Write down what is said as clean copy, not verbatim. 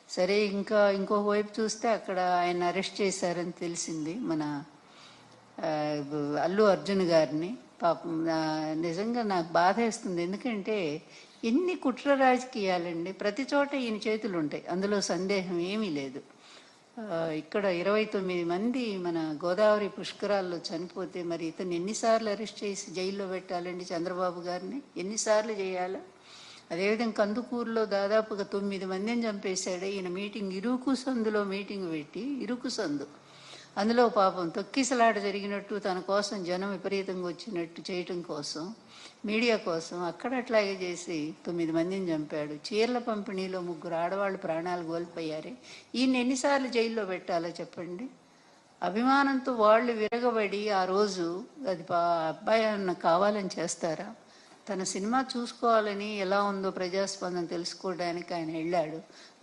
సరే, ఇంకా ఇంకొక వైపు చూస్తే అక్కడ ఆయన అరెస్ట్ చేశారని తెలిసింది, మన ఆ, అల్లు అర్జున్ గారిని. పాపం నిజంగా నాకు బాధేస్తుంది. ఎందుకంటే ఎన్ని కుట్ర రాజకీయాలండి, ప్రతి చోట ఈయన చేతులు ఉంటాయి, అందులో సందేహం ఏమీ లేదు. ఇక్కడ 29 మంది మన గోదావరి పుష్కరాల్లో చనిపోతే మరి ఇతను ఎన్నిసార్లు అరెస్ట్ చేసి జైల్లో పెట్టాలండి? చంద్రబాబు గారిని ఎన్నిసార్లు చేయాలి? అదేవిధంగా కందుకూరులో దాదాపుగా 9 మందిని చంపేశాడు ఈయన. ఇరుకు సందులో మీటింగ్ పెట్టి, ఇరుకు సందు, అందులో పాపం తొక్కిసలాట జరిగినట్టు, తన కోసం జనం విపరీతంగా వచ్చినట్టు చేయటం కోసం, మీడియా కోసం అక్కడ అట్లాగే చేసి 9 మందిని చంపాడు. చీరల పంపిణీలో 3 ఆడవాళ్ళు ప్రాణాలు కోల్పోయారే. ఈయన ఎన్నిసార్లు జైల్లో పెట్టాలో చెప్పండి? అభిమానంతో వాళ్ళు విరగబడి ఆ రోజు అది అబ్బాయి అన్న కావాలని చేస్తారా? తన సినిమా చూసుకోవాలని, ఎలా ఉందో ప్రజాస్పందన తెలుసుకోవడానికి ఆయన వెళ్ళాడు.